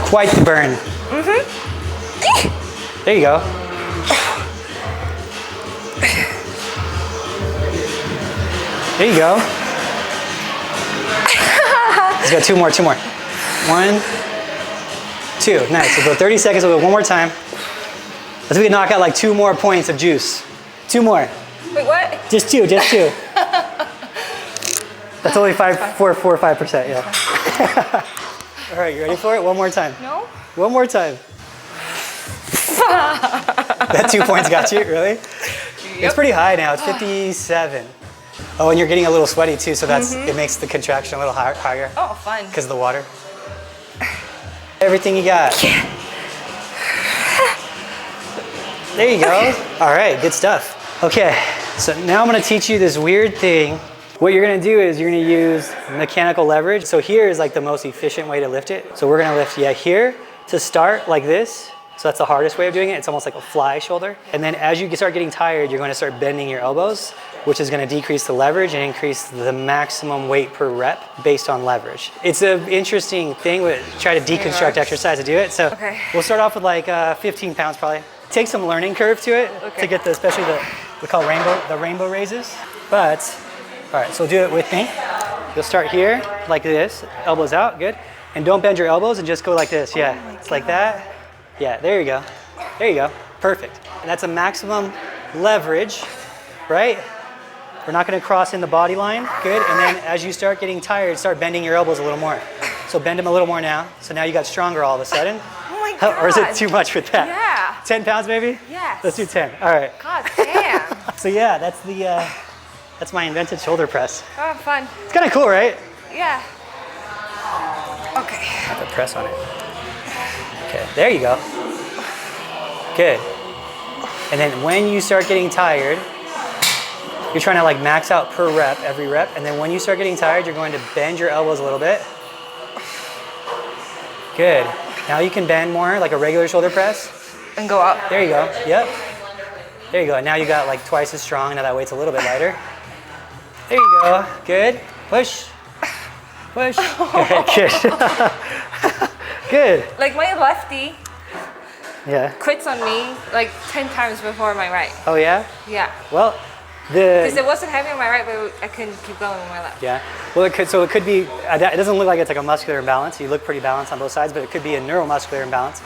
quite the burn. There you go. There you go. Let's go two more. 1, 2, nice. We'll go 30 seconds, we'll go one more time. Let's we knock out like 2 more points of juice. 2 more. Wait, what? Just two. That's only 5%, yeah. All right, you ready for it? One more time. No. One more time. That 2 points got you, really? Yep. It's pretty high now, it's 57. Oh, and you're getting a little sweaty too, so that's it makes the contraction a little higher. Oh, fun. Because of the water. Everything you got. There you go. All right, good stuff. Okay, so now I'm gonna teach you this weird thing. What you're gonna do is you're gonna use mechanical leverage. So here is like the most efficient way to lift it. So we're gonna lift, here to start like this. So that's the hardest way of doing it. It's almost like a fly shoulder. And then as you start getting tired, you're going to start bending your elbows, which is going to decrease the leverage and increase the maximum weight per rep based on leverage. It's an interesting thing. We try to deconstruct exercise to do it. So we'll start off with like 15 pounds probably. Take some learning curve to it to get especially we call the rainbow raises. But, all right, so do it with me. You'll start here like this, elbows out, good. And don't bend your elbows and just go like this, it's like that. Yeah, there you go. There you go. Perfect. And that's a maximum leverage, right? We're not going to cross in the body line. Good. And then as you start getting tired, start bending your elbows a little more. So bend them a little more now. So now you got stronger all of a sudden. Oh my God. Or is it too much with that? Yeah. 10 pounds maybe? Yes. Let's do 10. All right. God damn. So yeah, that's my invented shoulder press. Oh, fun. It's kind of cool, right? Yeah. Okay. Have to press on it. Okay, there you go. Good. And then when you start getting tired, you're trying to like max out per rep, every rep. And then when you start getting tired, you're going to bend your elbows a little bit. Good. Now you can bend more like a regular shoulder press. And go up. There you go. Yep. There you go. Now you got like twice as strong. Now that weight's a little bit lighter. There you go. Good. Push. Push. Good. Good. Like my lefty quits on me like 10 times before my right. Oh yeah? Yeah. Well, because it wasn't heavy on my right, but I couldn't keep going with my left. Yeah. Well, it could be, it doesn't look like it's like a muscular imbalance. You look pretty balanced on both sides, but it could be a neuromuscular imbalance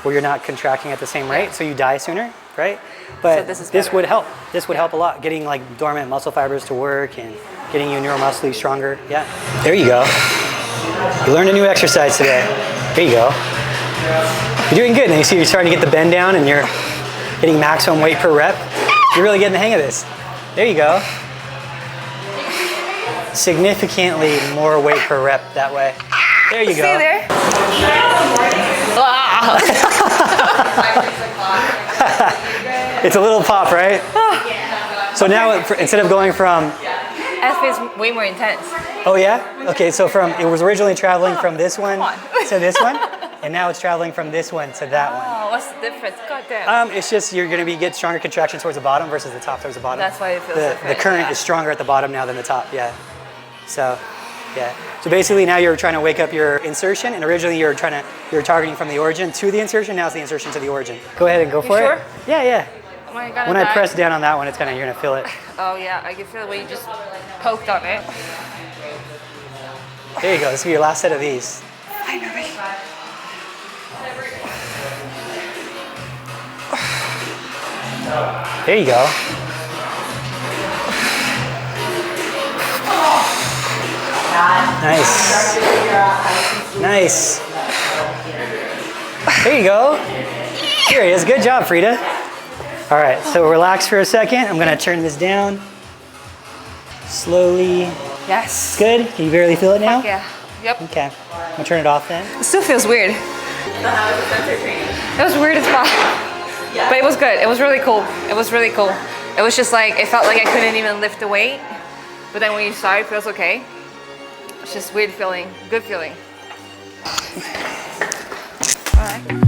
where you're not contracting at the same rate, so you die sooner, right? But so this would help. This would help a lot, getting like dormant muscle fibers to work and getting you neuromuscularly stronger. Yeah. There you go. You learned a new exercise today. There you go. You're doing good. And you see you're starting to get the bend down and you're getting maximum weight per rep. You're really getting the hang of this. There you go. Significantly more weight per rep that way. There you go. See there? It's a little pop, right? So now instead of going from... F is way more intense. Oh yeah? Okay, so it was originally traveling from this one to this one, and now it's traveling from this one to that one. Oh, what's the difference? God damn. It's just you're going to get stronger contraction towards the bottom versus the top towards the bottom. That's why it feels different. The current is stronger at the bottom now than the top, yeah. So, yeah. So basically now you're trying to wake up your insertion, and originally you're targeting from the origin to the insertion, now it's the insertion to the origin. Go ahead and go for it. Yeah, yeah. When I press down on that one, it's you're going to feel it. Oh yeah, I can feel it when you just poked on it. There you go, this will be your last set of these. Finally. There you go. Nice. Nice. There you go. Here he is. Good job, Frida. All right, so relax for a second. I'm gonna turn this down. Slowly. Yes. Good? Can you barely feel it now? Yeah. Yep. Okay. I'm gonna turn it off then. It still feels weird. It was weird as fuck. But it was good. It was really cool. It was really cool. It was just like, it felt like I couldn't even lift the weight. But then when you start, it feels okay. It's just weird feeling. Good feeling. All right.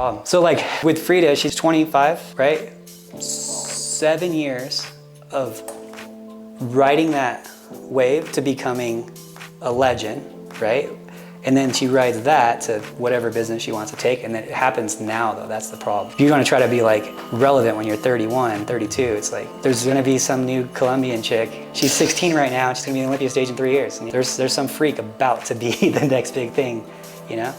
problem. So like with Frida, she's 25, right? 7 years of riding that wave to becoming a legend, right? And then she rides that to whatever business she wants to take, and then it happens now though, that's the problem. If you're gonna try to be like relevant when you're 31, 32, it's like, there's gonna be some new Colombian chick. She's 16 right now, and she's gonna be on the Olympia stage in 3 years. And there's some freak about to be the next big thing, you know?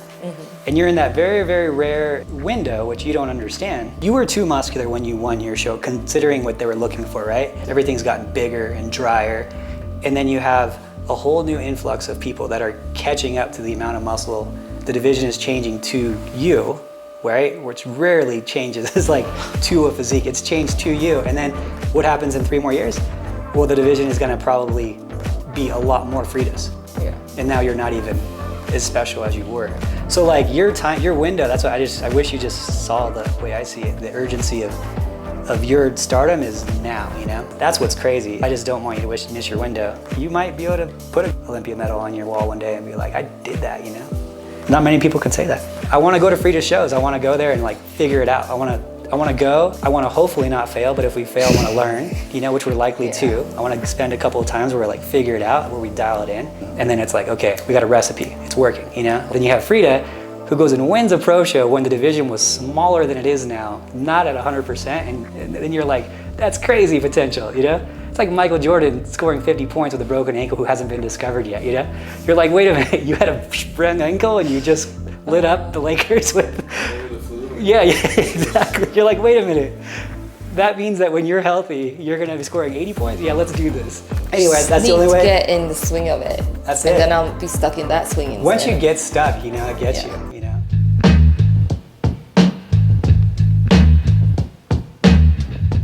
And you're in that very, very rare window, which you don't understand. You were too muscular when you won your show, considering what they were looking for, right? Everything's gotten bigger and drier. And then you have a whole new influx of people that are catching up to the amount of muscle. The division is changing to you, right? Which rarely changes. It's like to a physique, it's changed to you. And then what happens in 3 more years? Well, the division is gonna probably be a lot more Fridas. Yeah. And now you're not even as special as you were. So like your time, your window, that's what I wish you just saw the way I see it. The urgency of your stardom is now, you know? That's what's crazy. I just don't want you to miss your window. You might be able to put an Olympia medal on your wall one day and be like, I did that, you know? Not many people can say that. I wanna go to Frida's shows. I wanna go there and like figure it out. I wanna go. I wanna hopefully not fail, but if we fail, I wanna learn, you know, which we're likely to. I wanna spend a couple of times where we like figure it out, where we dial it in. And then it's like, okay, we got a recipe, it's working, you know? Then you have Frida, who goes and wins a pro show when the division was smaller than it is now, not at 100%, and then you're like, that's crazy potential, you know? It's like Michael Jordan scoring 50 points with a broken ankle who hasn't been discovered yet, you know? You're like, wait a minute, you had a sprained ankle and you just lit up the Lakers with... Yeah, exactly. You're like, wait a minute. That means that when you're healthy, you're gonna be scoring 80 points? Yeah, let's do this. Anyway, that's the only way. Need to get in the swing of it. That's it. And then I'll be stuck in that swing instead. Once you get stuck, you know, it gets you know?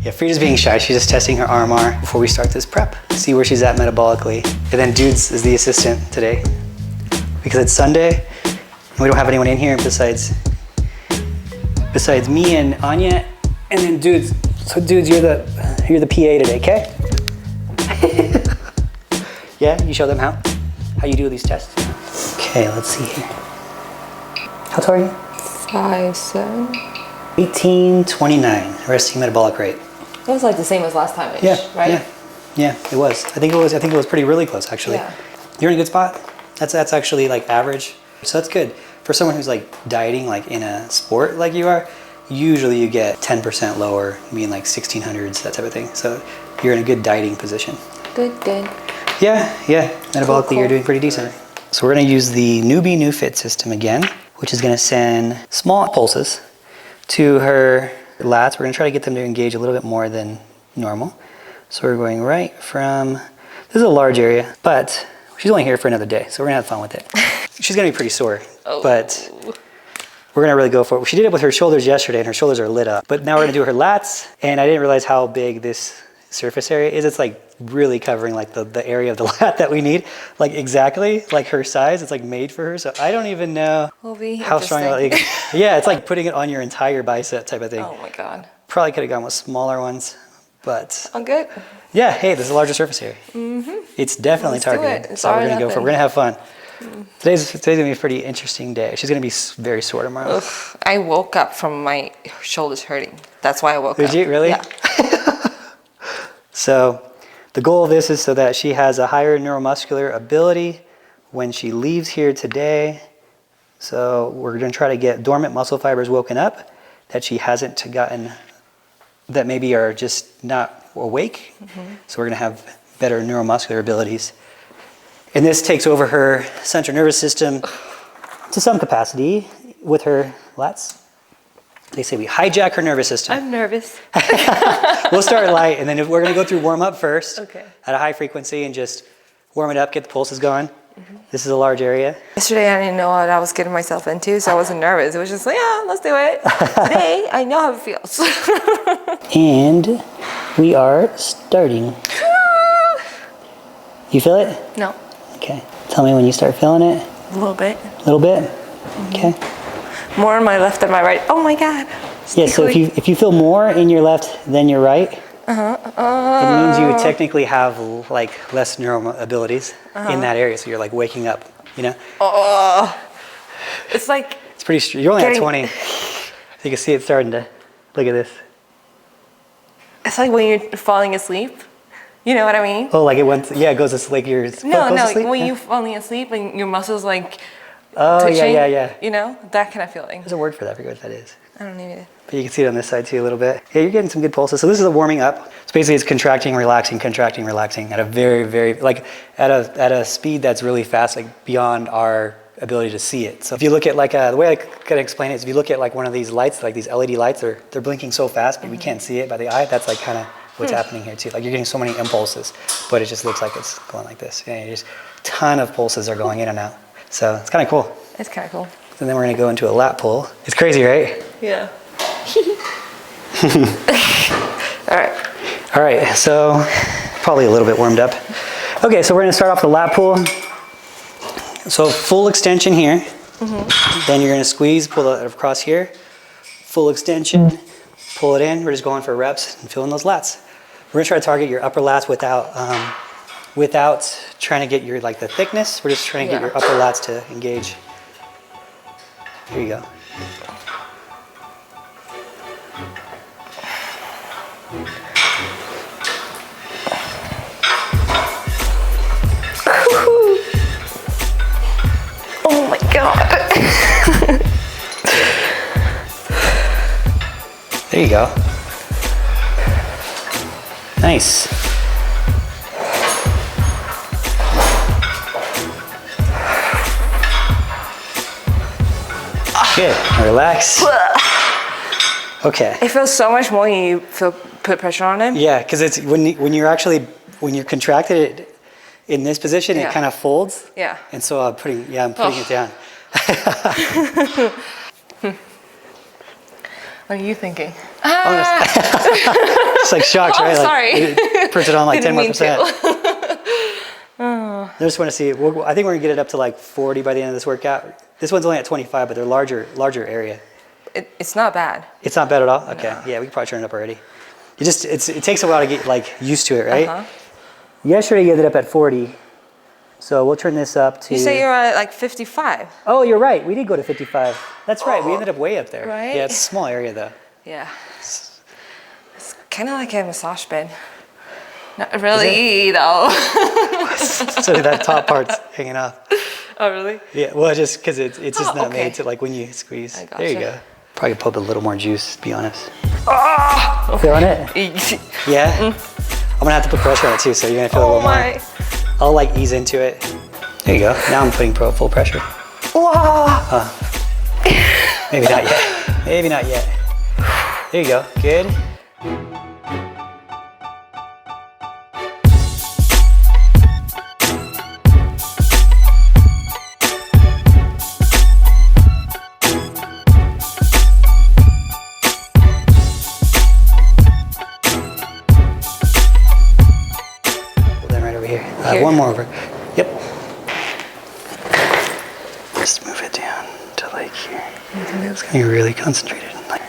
Yeah, Frida's being shy. She's just testing her RMR before we start this prep. See where she's at metabolically. And then Dudes is the assistant today because it's Sunday and we don't have anyone in here besides me and Anya. And then Dudes, so Dudes, you're the PA today, okay? Yeah, you show them how you do these tests. Okay, let's see here. How tall are you? 5'7". 1829, resting metabolic rate. It was like the same as last time, right? Yeah, it was. I think it was really close actually. Yeah. You're in a good spot. That's actually like average. So that's good. For someone who's like dieting like in a sport like you are, usually you get 10% lower, meaning like 1600s, that type of thing. So you're in a good dieting position. Good. Yeah. Metabolically, Cool. You're doing pretty decent. So we're gonna use the Newbie Neufit system again, which is gonna send small pulses to her lats. We're gonna try to get them to engage a little bit more than normal. So we're going right from, this is a large area, but she's only here for another day, so we're gonna have fun with it. She's gonna be pretty sore, but we're gonna really go for it. She did it with her shoulders yesterday and her shoulders are lit up, but now we're gonna do her lats, and I didn't realize how big this surface area is. It's like really covering like the area of the lat that we need, like exactly like her size. It's like made for her, so I don't even know how strong. Yeah, it's like putting it on your entire bicep type of thing. Oh my God. Probably could have gone with smaller ones, but I'm good. yeah. Hey, there's a larger surface area. It's definitely targeted. So we're gonna go for it. We're gonna have fun. Today's gonna be a pretty interesting day. She's gonna be very sore tomorrow. Ugh, I woke up from my shoulders hurting. That's why I woke up. Did you really? Yeah. So the goal of this is so that she has a higher neuromuscular ability when she leaves here today. So we're gonna try to get dormant muscle fibers woken up that she hasn't gotten, that maybe are just not awake. So we're gonna have better neuromuscular abilities. And this takes over her central nervous system to some capacity with her lats. They say we hijack her nervous system. I'm nervous. We'll start light, and then we're gonna go through warm up first. Okay. At a high frequency and just warm it up, get the pulses going. This is a large area. Yesterday I didn't know what I was getting myself into, so I wasn't nervous. It was just like, yeah, let's do it. Today I know how it feels. And we are starting. You feel it? No, Okay. Tell me when you start feeling it. a little bit. A little bit? Okay. More on my left than my right. Oh my God. Yeah, so if you feel more in your left than your right, it means you technically have like less neural abilities in that area. So you're like waking up, you know? Oh, it's like It's pretty, you're only at Getting- 20. you can see it starting to, look at this. It's like when you're falling asleep. You know what I mean? Oh, like it went, yeah, it goes to sleep, like your foot No, goes no, to sleep? when Yeah. you're falling asleep and your muscles like Oh, twitching, yeah. you know, that kind of feeling. There's a word for that, I forget what that is. I don't need it. But you can see it on this side too a little bit. Yeah, you're getting some good pulses. So this is a warming up. So basically it's contracting, relaxing at a very, very, like at a speed that's really fast, like beyond our ability to see it. So if you look at like, the way I could explain it is if you look at like one of these lights, like these LED lights, they're blinking so fast, but we can't see it by the eye. That's like kind of what's happening here too. Like you're getting so many impulses, but it just looks like it's going like this. Yeah, just a ton of pulses are going in and out. So it's kind of cool. It's kind of cool. And then we're gonna go into a lat pull. It's crazy, right? Yeah. All right. All right, so probably a little bit warmed up. Okay, so we're gonna start off the lat pull. So full extension here. Then you're gonna squeeze, pull it across here. Full extension, pull it in. We're just going for reps and filling those lats. We're gonna try to target your upper lats without trying to get your like the thickness. We're just trying to get your upper lats to engage. Here you go. Oh my God. There you go. Nice. Good. Relax. Okay. It feels so much more when you put pressure on it. Yeah, because it's when you're contracted in this position, it kind of folds. Yeah. And so I'm putting it down. What are you thinking? It's like shocked, right? Oh, like, sorry. It puts it on like 10 more Didn't percent. mean I just want to see. I think we're gonna get it up to like 40 by the end of this workout. This one's only at 25, but they're larger area. It's not bad. It's not bad at all. Okay, yeah, we can probably turn it up already. It takes a while to get like used to it, right? Yesterday you ended up at 40, so we'll turn this up to. You say you're at like 55. Oh, you're right. We did go to 55. That's right. We ended up way up there. Right? Yeah, it's a small area though. Yeah. It's kind of like a massage bed. Not really though. So that top part's hanging off. Oh really? Yeah. Well, just because it's just not okay. made to like when you squeeze. I There you gotcha. go. Probably put a little more juice, to be honest. Oh! Feeling it? Yeah. I'm gonna have to put pressure on it too, so you're gonna feel a little more. I'll like ease into it. There you go. Now I'm putting full pressure. Whoa! Maybe not yet. Maybe not yet. There you go. Good. Then right over here. One more over. Yep. Just move it down to like here. It's gonna be really concentrated. Like.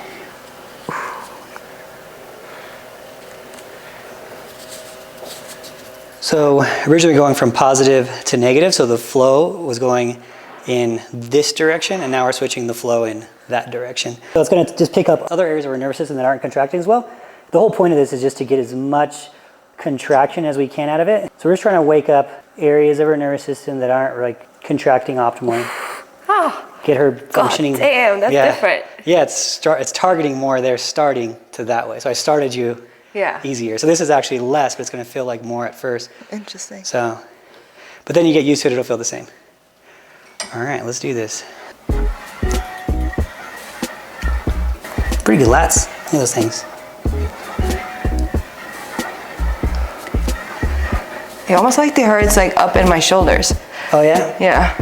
So originally going from positive to negative, so the flow was going in this direction, and now we're switching the flow in that direction. So it's gonna just pick up other areas of our nervous system that aren't contracting as well. The whole point of this is just to get as much contraction as we can out of it. So we're just trying to wake up areas of our nervous system that aren't like contracting optimally. Get her functioning. God damn, that's different. Yeah, it's targeting more there, starting to that way. So I started you easier. So this is actually less, but it's going to feel like more at first. Interesting. So, but then you get used to it, it'll feel the same. All right, let's do this. Pretty good lats. Look at those things. It almost like it hurts like up in my shoulders. Oh yeah? Yeah.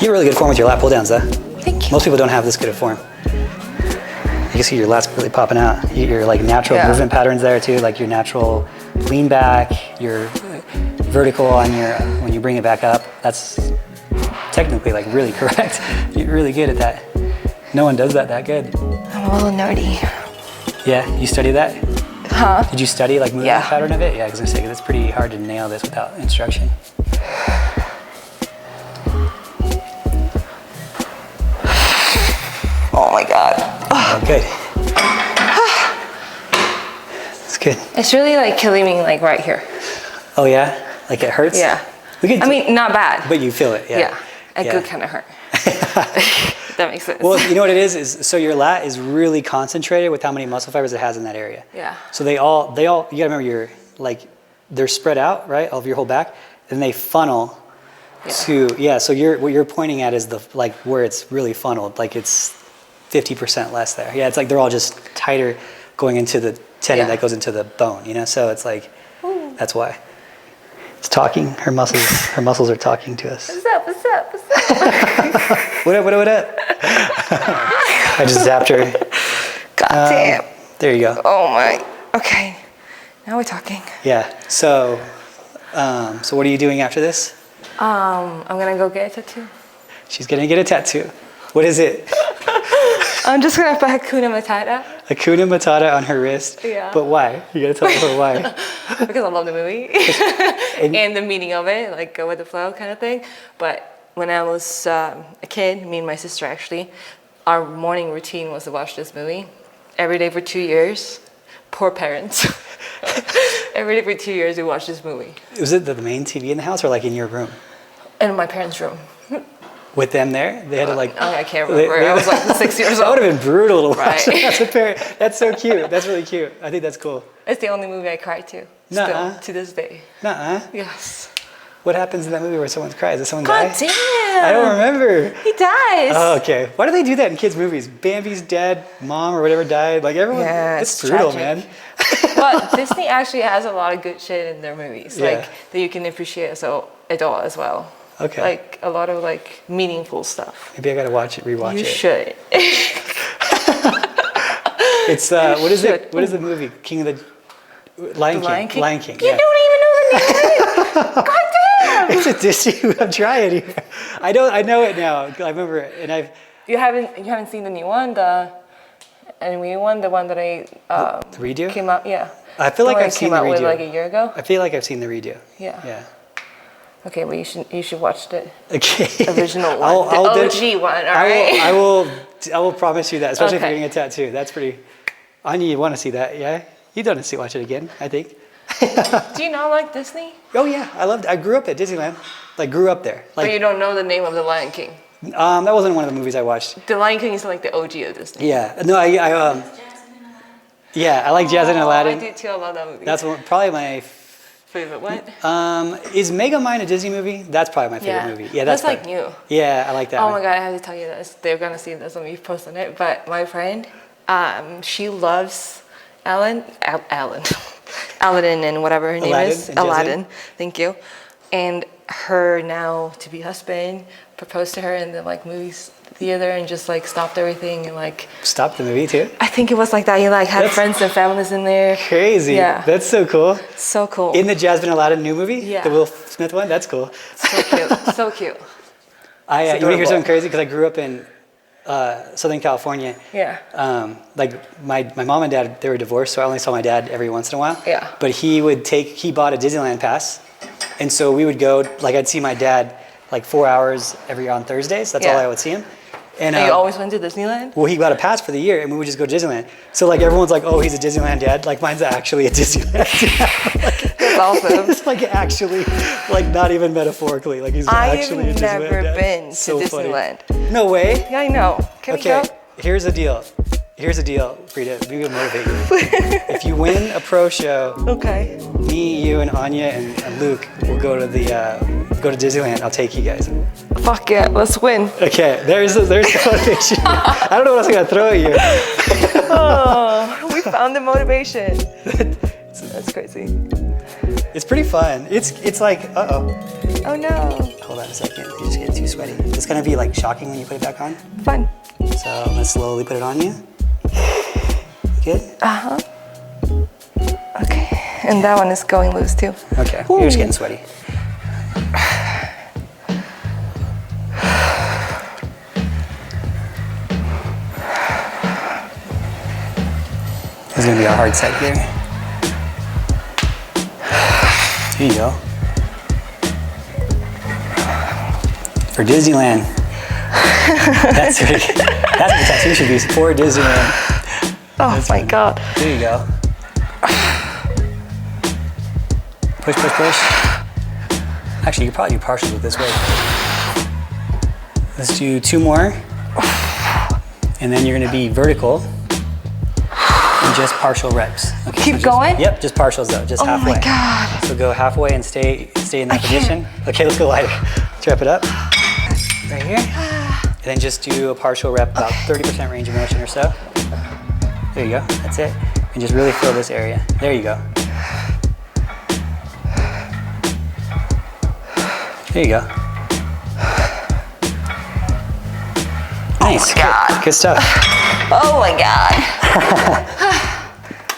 You have really good form with your lat pull downs though. Thank you. Most people don't have this good of form. You can see your lats really popping out. Your like natural movement patterns there too, like your natural lean back, your vertical on your, when you bring it back up. That's technically like really correct. You're really good at that. No one does that good. I'm a little nerdy. Yeah, you study that? Huh? Did you study like movement pattern of it? Yeah, I was gonna say, 'cause it's pretty hard to nail this without instruction. Oh my God. Oh, good. It's good. It's really like killing me like right here. Oh yeah? Like it hurts? Yeah. I mean, not bad. But you feel it, yeah. Yeah. It could kind of hurt. That makes sense. Well, you know what it is so your lat is really concentrated with how many muscle fibers it has in that area. Yeah. So they all, you gotta remember they're spread out, right, of your whole back, and they funnel so what you're pointing at is where it's really funneled, like it's 50% less there. Yeah, it's like they're all just tighter going into the tendon that goes into the bone, you know, so it's like, that's why. It's talking, her muscles are talking to us. What's up? What's up? What's up? What up? I just zapped her. God damn. There you go. Oh my. Okay. Now we're talking. Yeah. So what are you doing after this? I'm gonna go get a tattoo. She's gonna get a tattoo. What is it? I'm just gonna put Hakuna Matata. Hakuna Matata on her wrist. Yeah. But why? You gotta tell her why. Because I love the movie and the meaning of it, like go with the flow kind of thing. But when I was a kid, me and my sister actually, our morning routine was to watch this movie every day for 2 years. Poor parents. Every day for 2 years we watched this movie. Was it the main TV in the house or like in your room? In my parents' room. With them there? They had to like... I can't remember. I was like 6 years old. That would have been brutal to watch. Right. That's a parent. That's so cute. That's really cute. I think that's cool. It's the only movie I cried to. Nuh-uh. Still, to this day. Nuh-uh. Yes. What happens in that movie where someone cries? Does someone God die? damn. I don't remember. He dies. Oh, okay. Why do they do that in kids' movies? Bambi's dad, mom, or whatever died. Like everyone, it's brutal, tragic. man. But Disney actually has a lot of good shit in their movies, Yeah. like that you can appreciate as an adult as well. Okay. Like a lot of like meaningful stuff. Maybe I gotta rewatch You it. should. It's what is it? What is the movie? King of the Lion King. Lion King? Lion King. You Yeah. don't even know the name of it. God damn. It's a Disney. I'm trying here. I know it now. I remember it, and I've. You haven't seen the new one, the animated one, the one that I The redo? came out. Yeah. I feel like The one I've that seen came the out with redo. like a year ago. I feel like I've seen the redo. Yeah. Yeah. Okay, well you should watch the Okay. original one, I'll the do- OG one. All right. I will promise you that, especially if Okay. you're getting a tattoo. That's pretty. Anya, you want to see that? Yeah. You'd want to watch it again, I think. Do you not like Disney? Oh yeah, I grew up at Disneyland. Like grew up there. But you Like don't know the name of the Lion King. that wasn't one of the movies I watched. The Lion King is like the OG of Disney. Yeah. No, I like Jasmine and I Aladdin. do too. I love that movie. That's probably my. favorite. What? Is Megamind a Disney movie? That's probably my favorite movie. Yeah, that's like probably- new. Yeah, I like that Oh one. my god, I have to tell you this. They're gonna see this when we post on it. But my friend, she loves Aladdin and whatever her name Aladdin is. and Jasmine? Aladdin. Thank you. And her now to be husband proposed to her in the like movies theater and just like stopped everything and like Stop the movie too. I think it was like that. You like had That's friends and families in there. Crazy. Yeah. That's so cool. So cool. In the Jasmine and Aladdin new movie, Yeah. the Will Smith one. That's cool. So cute. So cute. You want to hear adorable. something crazy? Because I grew up in Southern California. Yeah. Like my mom and dad, they were divorced, so I only saw my dad every once in a while. Yeah. But he bought a Disneyland pass, and so we would go. Like I'd see my dad like 4 hours every on Thursdays. That's all Yeah. I would see him. And you always went to Disneyland? well, he got a pass for the year, and we would just go to Disneyland. So like everyone's like, "Oh, he's a Disneyland dad." Like mine's actually a Disneyland dad. That's awesome. It's like actually, like not even metaphorically. Like he's actually a I've Disneyland never dad. been to So funny. Disneyland. No way. Yeah, I know. Can Okay, we go? here's the deal. Here's the deal, Frida. We will motivate you. If you win a pro show, Okay. me, you, and Anya and Luke will go to Disneyland. I'll take you guys. Fuck yeah, let's win. Okay, there's the motivation. I don't know what else I'm gonna throw at you. Oh, we found the motivation. That's crazy. It's pretty fun. It's like, uh-oh. Oh no. Hold on a second. You just get too sweaty. It's gonna be like shocking when you put it back on. Fun. So I'm gonna slowly put it on you. Good? Uh-huh. Okay. And that one is going loose too. Okay, you're just getting sweaty. This is gonna be a hard set here. Here you go. For Disneyland. That's pretty good. That's what the tattoo should be for Disneyland. Oh my God. There you go. Push, push, push. Actually, you could probably do partials with this way. Let's do 2 more. And then you're gonna be vertical and just partial reps. Okay, Keep so going? Yep, just partials though, just halfway. Oh my God. So go halfway and stay in that position. Okay, let's go lighter. Let's wrap it up. Right here. And then just do a partial rep, about 30% range of motion or so. There you go, that's it. And just really fill this area. There you go. There you go. Nice. Oh my God. Good stuff. Oh my God.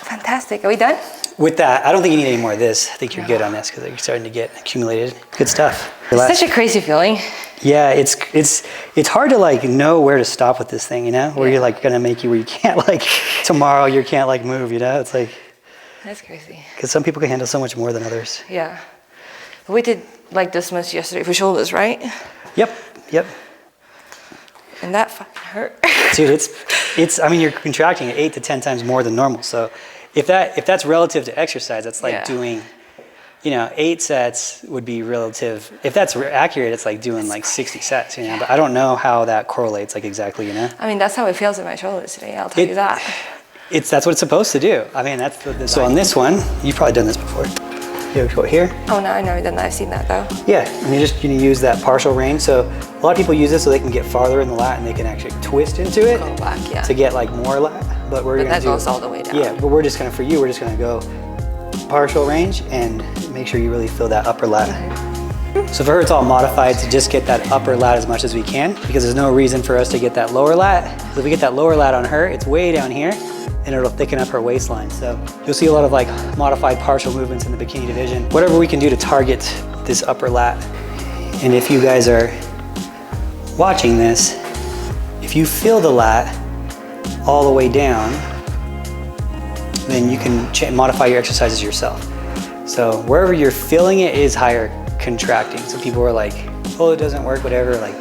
Fantastic. Are we done? With that, I don't think you need any more of this. I think you're good on this because you're starting to get accumulated. Good stuff. It's such a crazy feeling. Yeah, it's hard to like know where to stop with this thing, you know? Where you're like gonna make you where you can't like tomorrow you can't like move, you know? It's like That's crazy. because some people can handle so much more than others. Yeah. We did like this much yesterday for shoulders, right? Yep. And that fucking hurt. Dude, it's I mean you're contracting at 8 to 10 times more than normal. So if that's relative to exercise, that's like doing 8 sets would be relative. If that's accurate, it's like doing like 60 sets, you know. But I don't know how that correlates like exactly, you know. I mean, that's how it feels in my shoulders today. I'll tell you that. That's what it's supposed to do. I mean, so on this one, you've probably done this before. You go here. Oh no, I never done that. I've seen that though. Yeah, and you're just gonna use that partial range. So a lot of people use this so they can get farther in the lat and they can actually twist into it Go back, yeah. to get like more lat. But that goes all the way down. Yeah, but we're just gonna go partial range and make sure you really feel that upper lat. So for her, it's all modified to just get that upper lat as much as we can because there's no reason for us to get that lower lat. So if we get that lower lat on her, it's way down here and it'll thicken up her waistline. So you'll see a lot of like modified partial movements in the bikini division. Whatever we can do to target this upper lat. And if you guys are watching this, if you feel the lat all the way down, then you can modify your exercises yourself. So wherever you're feeling it is higher contracting. So people are like, oh, it doesn't work, whatever. Like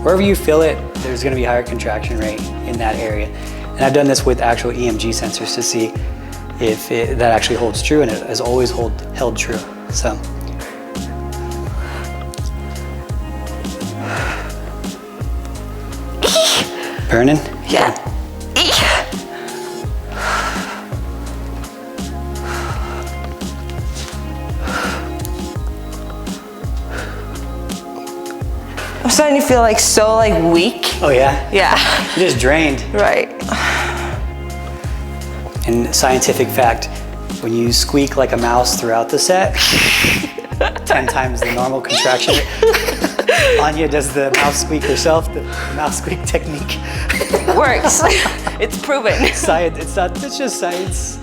wherever you feel it, there's gonna be higher contraction rate in that area. And I've done this with actual EMG sensors to see if that actually holds true, and it has always held true. So. Burning? Yeah. I'm starting to feel like so weak. Oh yeah? Yeah. You're just drained. Right. And scientific fact, when you squeak like a mouse throughout the set, 10 times the normal contraction. Anya does the mouse squeak herself, the mouse squeak technique. Works. It's proven. Science, it's just science.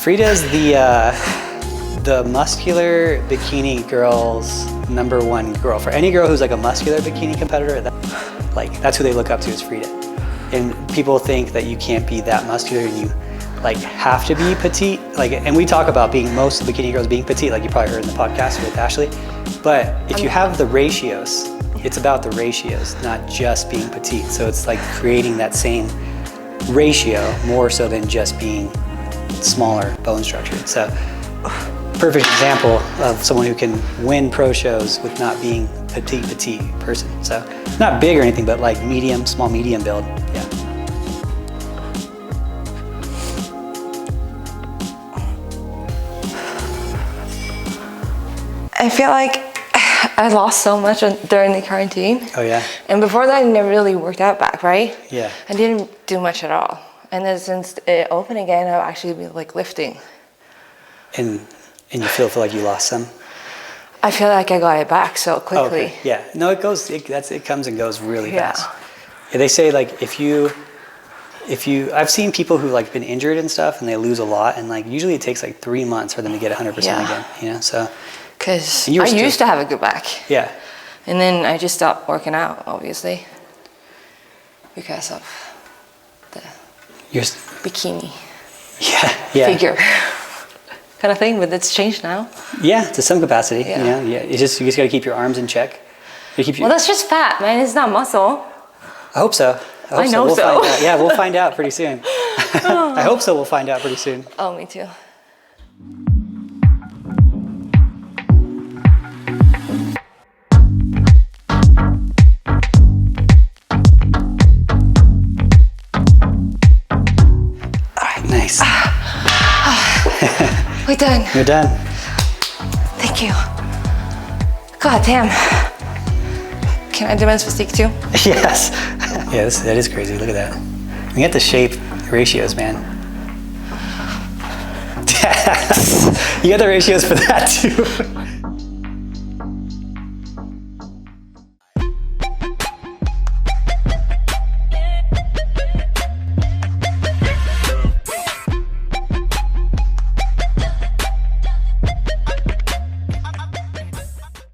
Frida's the muscular bikini girl's #1 girl. For any girl who's like a muscular bikini competitor, that's who they look up to is Frida. And people think that you can't be that muscular and you have to be petite. And we talk about most of the bikini girls being petite, like you probably heard in the podcast with Ashley. But if you have the ratios, it's about the ratios, not just being petite. So it's like creating that same ratio more so than just being smaller bone structure. So perfect example of someone who can win pro shows with not being petite person. So not big or anything, but like small medium build. Yeah. I feel like I lost so much during the quarantine. Oh yeah. And before that, I never really worked out back, right? Yeah. I didn't do much at all. And then since it opened again, I've actually been lifting. And you feel like you lost some? I feel like I got it back so quickly. Okay. Yeah. No, it comes and goes really Yeah. fast. Yeah, they say if you I've seen people who been injured and stuff and they lose a lot and usually it takes 3 months for them to get 100% again, you know? So because I used to have a good back. Yeah. And then I just stopped working out, obviously, because of the bikini figure kind of thing, but it's changed now. Yeah, to some capacity. Yeah. You know, yeah. You just got to keep your arms in check. Well, that's just fat, man. It's not muscle. I hope so. I know We'll so. find out. Yeah, we'll find out pretty soon. I hope so. We'll find out pretty soon. Oh, me too. All right, nice. We're done. You're done. Thank you. God damn. Can I do men's physique too? Yes. Yes, that is crazy. Look at that. You get the shape ratios, man. You got the ratios for that too.